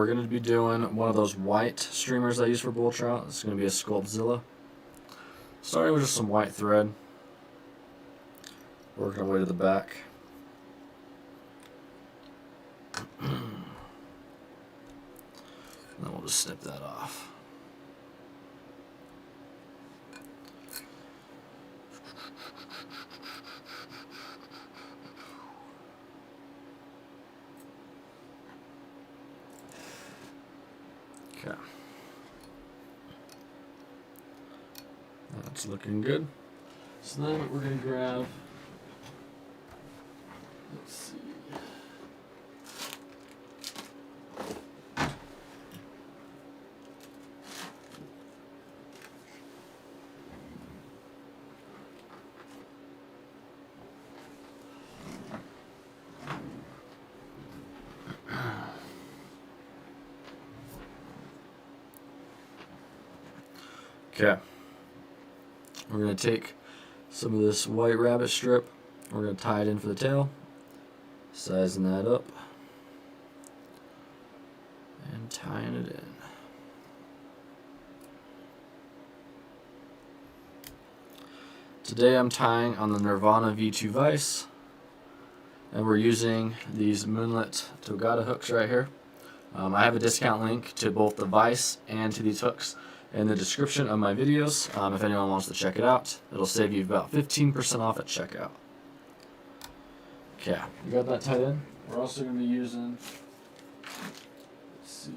We're going to be doing one of those white streamers I use for bull trout. It's going to be a Sculptzilla. Starting with just some white thread. Working our way to the back. And then we'll just snip that off. Okay. That's looking good. So then we're going to grab, let's see. Okay, we're going to take some of this white rabbit strip, we're going to tie it in for the tail, sizing that up, and tying it in. Today I'm tying on the Nirvana V2 vise, and we're using these Moonlit Togata hooks right here. I have a discount link to both the vise and to these hooks in the description of my videos. If anyone wants to check it out, it'll save you about 15% off at checkout. Okay, you got that tied in? We're also going to be using, let's see,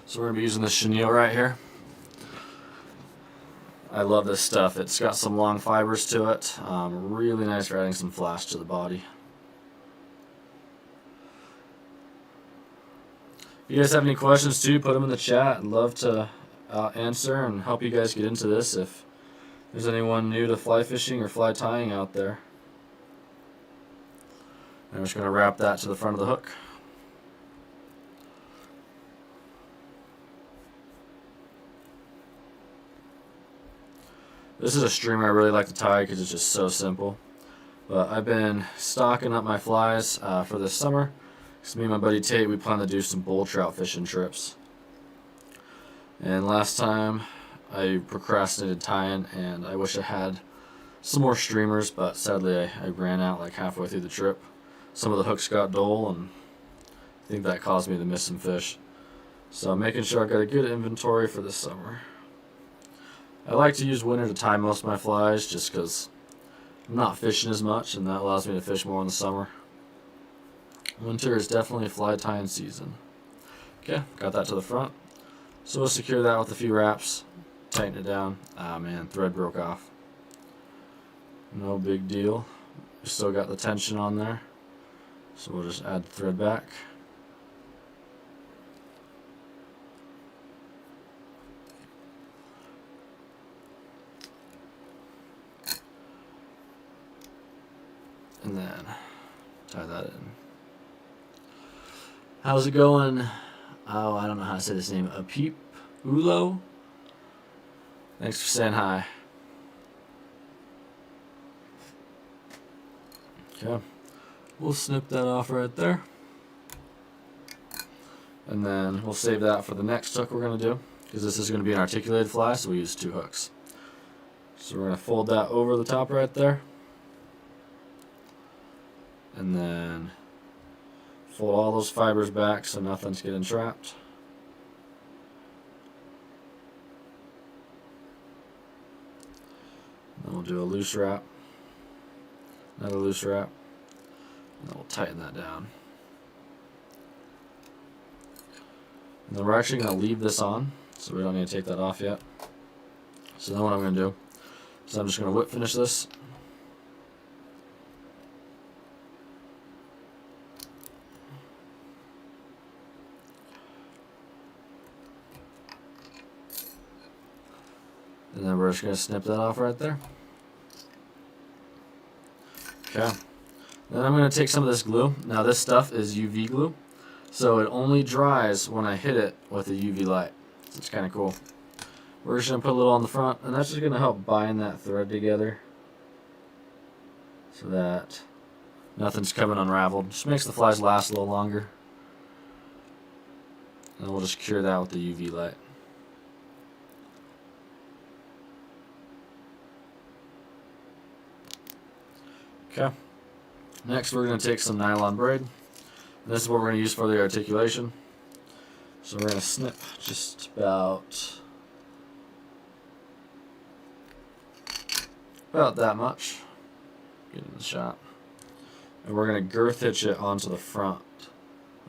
so we're going to be using this chenille right here. I love this stuff. It's got some long fibers to it. Really nice for adding some flash to the body. If you guys have any questions too, put them in the chat. I'd love to answer and help you guys get into this if there's anyone new to fly fishing or fly tying out there. And I'm just going to wrap that to the front of the hook. This is a streamer I really like to tie because it's just so simple. But I've been stocking up my flies for this summer. Because me and my buddy Tate, we plan to do some bull trout fishing trips. And last time I procrastinated tying, and I wish I had some more streamers, but sadly I ran out like halfway through the trip. Some of the hooks got dull, and I think that caused me to miss some fish. So I'm making sure I got a good inventory for this summer. I like to use winter to tie most of my flies just because I'm not fishing as much, and that allows me to fish more in the summer. Winter is definitely fly tying season. Okay, got that to the front. So we'll secure that with a few wraps, tighten it down. Ah man, thread broke off. No big deal. We still got the tension on there. So we'll just add the thread back. And then tie that in. How's it going? Oh, I don't know how to say this name. Apip Ulo? Thanks for saying hi. Okay. We'll snip that off right there. And then we'll save that for the next hook we're going to do. Because this is going to be an articulated fly, so we use 2 hooks. So we're going to fold that over the top right there. And then fold all those fibers back so nothing's getting trapped. Then we'll do a loose wrap, another loose wrap, and then we'll tighten that down. And then we're actually going to leave this on, so we don't need to take that off yet. So then what I'm going to do is I'm just going to whip finish this. And then we're just going to snip that off right there. Okay. Then I'm going to take some of this glue. Now this stuff is UV glue, so it only dries when I hit it with a UV light. So it's kind of cool. We're just going to put a little on the front, and that's just going to help bind that thread together so that nothing's coming unraveled. Just makes the flies last a little longer. And we'll just cure that with the UV light. Okay. Next we're going to take some nylon braid. This is what we're going to use for the articulation. So we're going to snip just about that much. Get in the shot. And we're going to girth hitch it onto the front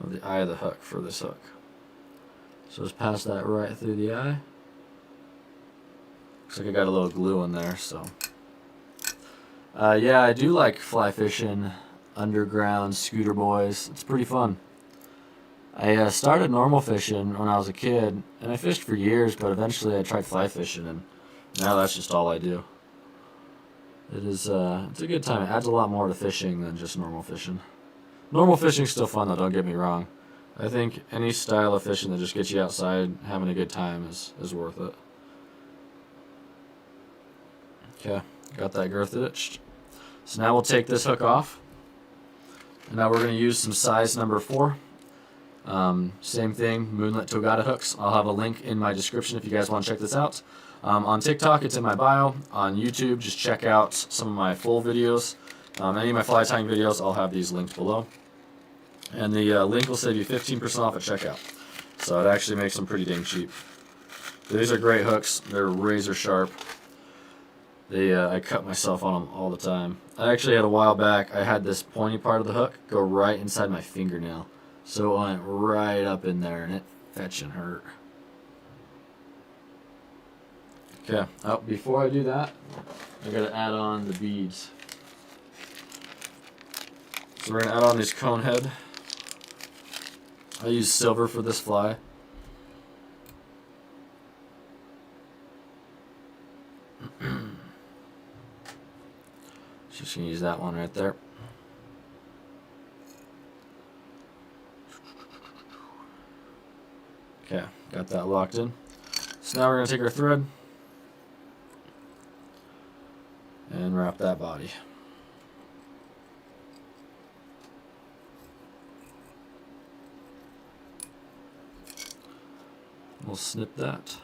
of the eye of the hook for this hook. So just pass that right through the eye. Looks like I got a little glue in there, so. Yeah, I do like fly fishing, underground, scooter boys. It's pretty fun. I started normal fishing when I was a kid, and I fished for years, but eventually I tried fly fishing, and now that's just all I do. It is, it's a good time. It adds a lot more to fishing than just normal fishing. Normal fishing's still fun though, don't get me wrong. I think any style of fishing that just gets you outside having a good time is worth it. Okay, got that girth hitched. So now we'll take this hook off. And now we're going to use some size number 4. Same thing, Moonlit Togata hooks. I'll have a link in my description if you guys want to check this out. On TikTok, it's in my bio. On YouTube, just check out some of my full videos. Any of my fly tying videos, I'll have these linked below. And the link will save you 15% off at checkout. So it actually makes them pretty dang cheap. These are great hooks. They're razor sharp. I cut myself on them all the time. I actually had a while back, I had this pointy part of the hook go right inside my fingernail. So it went right up in there and it fetching hurt. Okay, before I do that, I gotta add on the beads. So we're gonna add on these cone head. I use silver for this fly. Just gonna use that one right there. Okay, got that locked in. So now we're gonna take our thread and wrap that body. We'll snip that.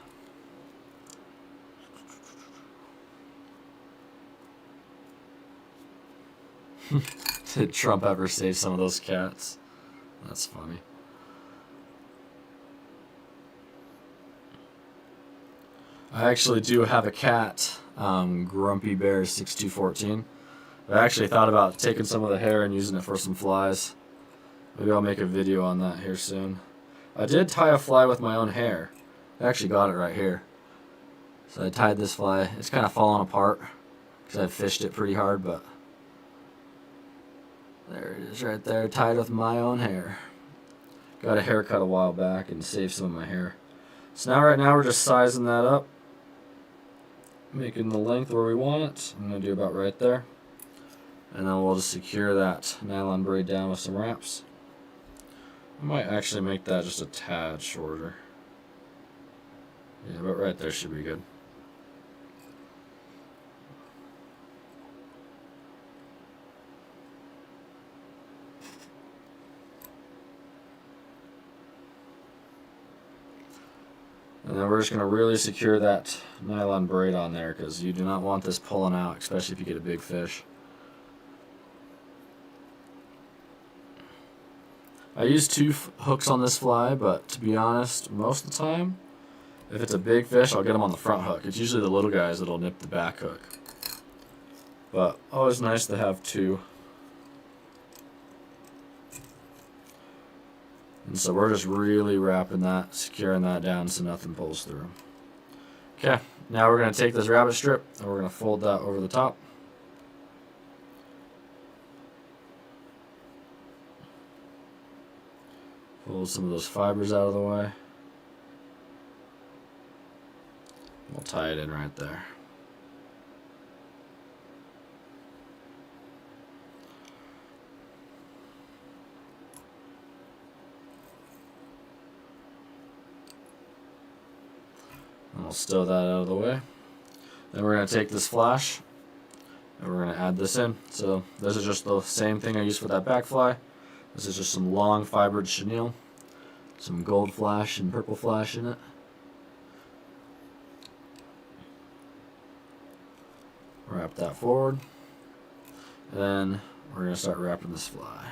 Did Trump ever save some of those cats? That's funny. I actually do have a cat, Grumpy Bear 6214. I actually thought about taking some of the hair and using it for some flies. Maybe I'll make a video on that here soon. I did tie a fly with my own hair. I actually got it right here. So I tied this fly. It's kind of falling apart because I fished it pretty hard, but there it is right there, tied with my own hair. Got a haircut a while back and saved some of my hair. So now right now we're just sizing that up. Making the length where we want it. I'm going to do about right there. And then we'll just secure that nylon braid down with some wraps. I might actually make that just a tad shorter. Yeah, but right there should be good. And then we're just going to really secure that nylon braid on there because you do not want this pulling out, especially if you get a big fish. I use 2 hooks on this fly, but to be honest, most of the time, if it's a big fish, I'll get them on the front hook. It's usually the little guys that'll nip the back hook. But always nice to have 2. And so we're just really wrapping that, securing that down so nothing pulls through. Okay, now we're going to take this rabbit strip and we're going to fold that over the top. Pull some of those fibers out of the way. We'll tie it in right there. I'll stow that out of the way. Then we're going to take this flash and we're going to add this in. So this is just the same thing I used for that back fly. This is just some long fibered chenille, some gold flash and purple flash in it. Wrap that forward. And then we're going to start wrapping this fly.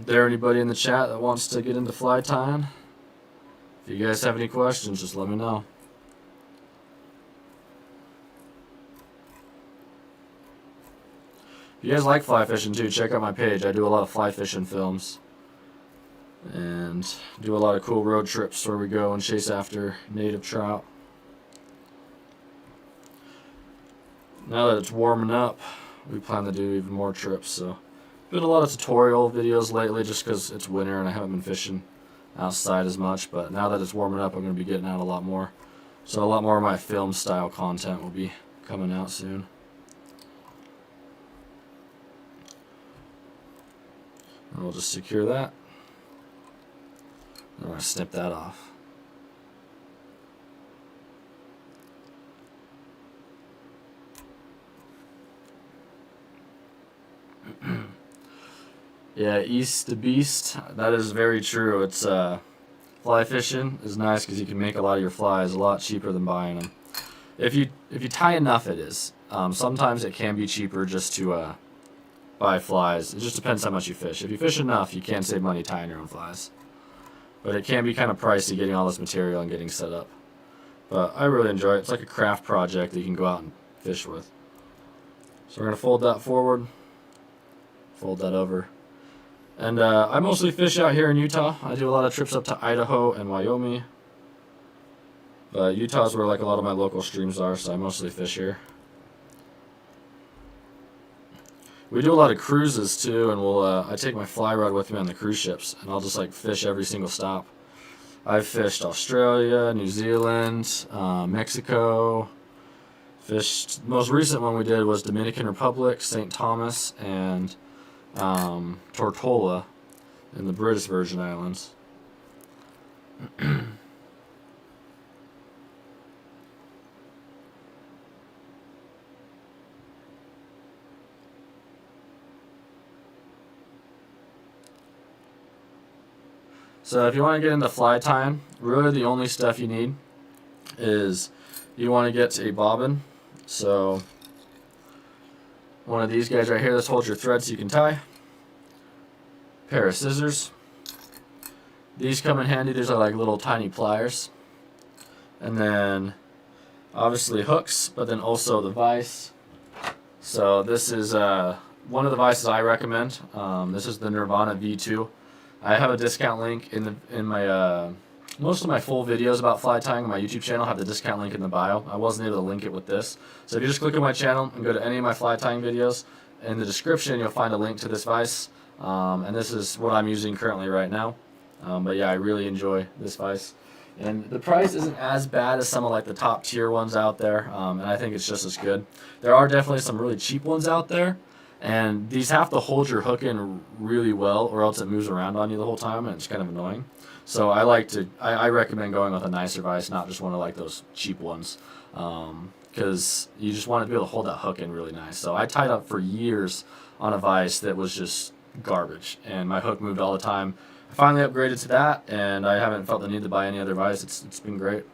There anybody in the chat that wants to get into fly tying? If you guys have any questions, just let me know. If you guys like fly fishing too, check out my page. I do a lot of fly fishing films and do a lot of cool road trips where we go and chase after native trout. Now that it's warming up, we plan to do even more trips. So been a lot of tutorial videos lately just because it's winter and I haven't been fishing outside as much, but now that it's warming up I'm going to be getting out a lot more. So a lot more of my film style content will be coming out soon. And we'll just secure that. And we're going to snip that off. Yeah, East the Beast. That is very true. It's fly fishing is nice because you can make a lot of your flies a lot cheaper than buying them. If you tie enough, it is. Sometimes it can be cheaper just to buy flies. It just depends how much you fish. If you fish enough, you can save money tying your own flies. But it can be kind of pricey getting all this material and getting set up. But I really enjoy it. It's like a craft project that you can go out and fish with. So we're going to fold that forward. Fold that over. And I mostly fish out here in Utah. I do a lot of trips up to Idaho and Wyoming. But Utah's where like a lot of my local streams are, so I mostly fish here. We do a lot of cruises too, and I take my fly rod with me on the cruise ships, and I'll just like fish every single stop. I've fished Australia, New Zealand, Mexico. Fished, most recent one we did was Dominican Republic, St. Thomas, and Tortola in the British Virgin Islands. So if you want to get into fly tying, really the only stuff you need is you want to get a bobbin. So one of these guys right here, this holds your thread so you can tie. Pair of scissors. These come in handy. These are like little tiny pliers. And then obviously hooks, but then also the vise. So this is one of the vices I recommend. This is the Nirvana V2. I have a discount link in my most of my full videos about fly tying on my YouTube channel have the discount link in the bio. I wasn't able to link it with this. So if you just click on my channel and go to any of my fly tying videos, in the description you'll find a link to this vise. And this is what I'm using currently right now. But yeah, I really enjoy this vise. And the price isn't as bad as some of like the top tier ones out there. And I think it's just as good. There are definitely some really cheap ones out there. And these have to hold your hook in really well or else it moves around on you the whole time and it's kind of annoying. So I recommend going with a nicer vise, not just one of like those cheap ones. Because you just want to be able to hold that hook in really nice. So I tied up for years on a vise that was just garbage and my hook moved all the time. I finally upgraded to that and I haven't felt the need to buy any other vise. It's been great.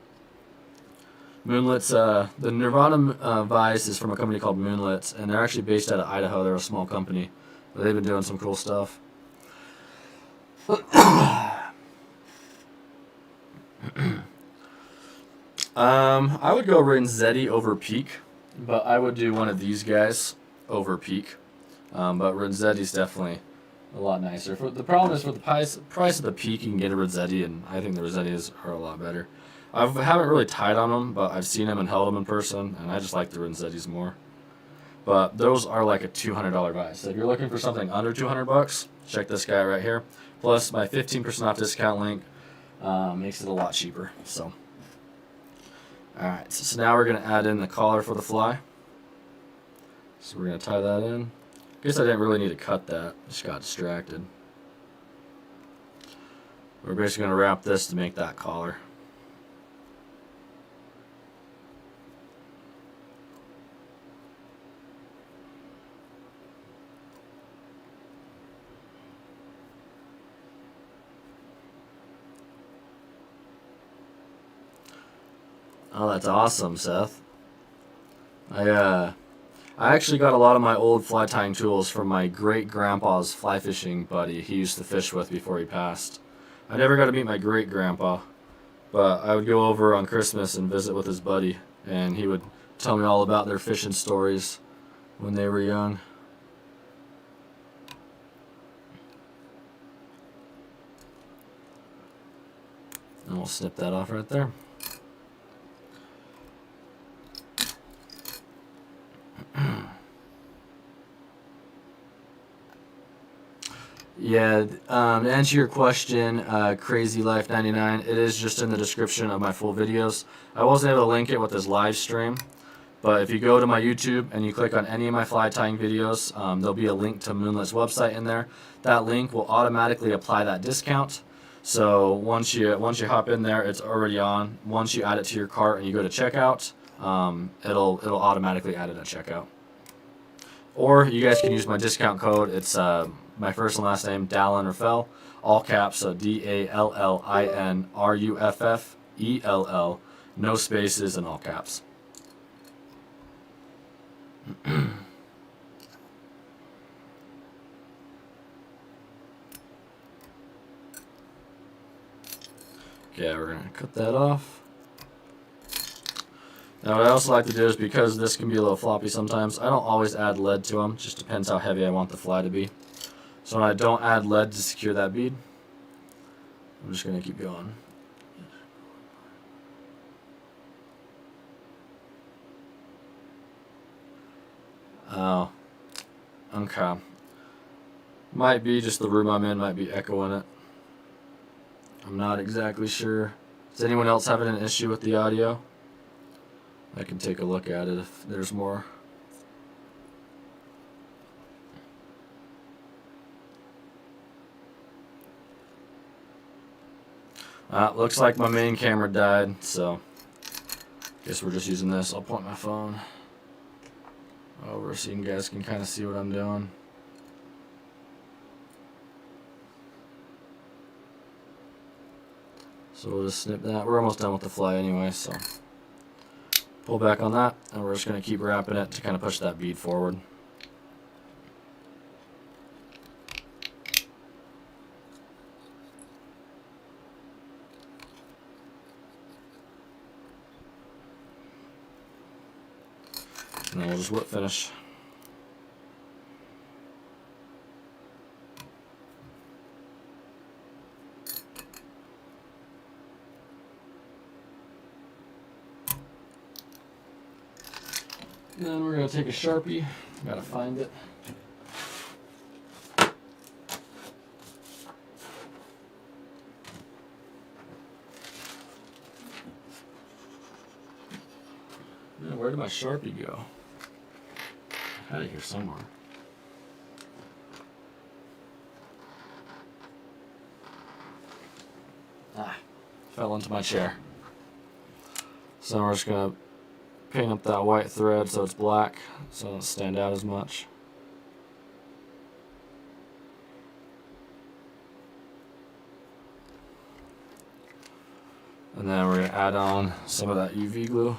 Moonlets, the Nirvana vise is from a company called Moonlets, and they're actually based out of Idaho. They're a small company, but they've been doing some cool stuff. I would go Renzetti over Peak, but I would do one of these guys over Peak. But Renzetti's definitely a lot nicer. The problem is for the price of the Peak, you can get a Renzetti, and I think the Renzettis are a lot better. I haven't really tied on them, but I've seen them and held them in person, and I just like the Renzettis more. But those are like a $200 vise. So if you're looking for something under $200, check this guy right here. Plus my 15% off discount link Makes it a lot cheaper. So, alright, so now we're going to add in the collar for the fly. So we're going to tie that in. I guess I didn't really need to cut that, just got distracted. We're basically going to wrap this to make that collar. Oh, that's awesome, Seth. I actually got a lot of my old fly tying tools from my great grandpa's fly fishing buddy he used to fish with before he passed. I never got to meet my great grandpa, but I would go over on Christmas and visit with his buddy, and he would tell me all about their fishing stories when they were young. And we'll snip that off right there. Yeah, to answer your question, Crazy Life 99, it is just in the description of my full videos. I wasn't able to link it with this live stream, but if you go to my YouTube and you click on any of my fly tying videos, there'll be a link to Moonlight's website in there. That link will automatically apply that discount. So once you hop in there, it's already on. Once you add it to your cart and you go to checkout, it'll automatically add it at checkout. Or you guys can use my discount code. It's my first and last name, Dallin Ruffell, all caps, so DALLINRUFFELL, no spaces, and all caps. Okay, we're going to cut that off. Now what I also like to do is, because this can be a little floppy sometimes, I don't always add lead to them. Just depends how heavy I want the fly to be. So when I don't add lead to secure that bead, I'm just going to keep going. Oh, okay. Might be just the room I'm in, might be echoing it. I'm not exactly sure. Is anyone else having an issue with the audio? I can take a look at it if there's more. Looks like my main camera died, so guess we're just using this. I'll point my phone over so you guys can kind of see what I'm doing. So we'll just snip that. We're almost done with the fly anyway, so pull back on that, and we're just going to keep wrapping it to kind of push that bead forward. And then we'll just whip finish. And then we're going to take a Sharpie. Gotta find it. Man, where did my Sharpie go? I had it here somewhere. Fell into my chair. So we're just going to paint up that white thread so it's black, so it doesn't stand out as much. And then we're going to add on some of that UV glue.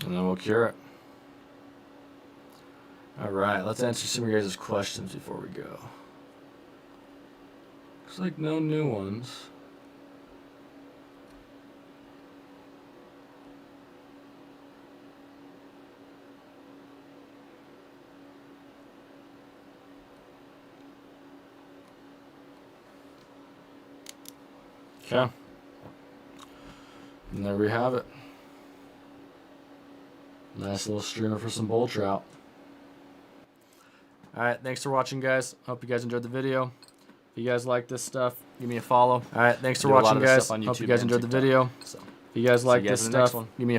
And then we'll cure it. Alright, let's answer some of your guys' questions before we go. Looks like no new ones. Okay. And there we have it. Nice little streamer for some bull trout. Alright, thanks for watching, guys. Hope you guys enjoyed the video. If you guys like this stuff, give me a follow. Alright, thanks for watching, guys. Hope you guys enjoyed the video. So, if you guys like this stuff, give me a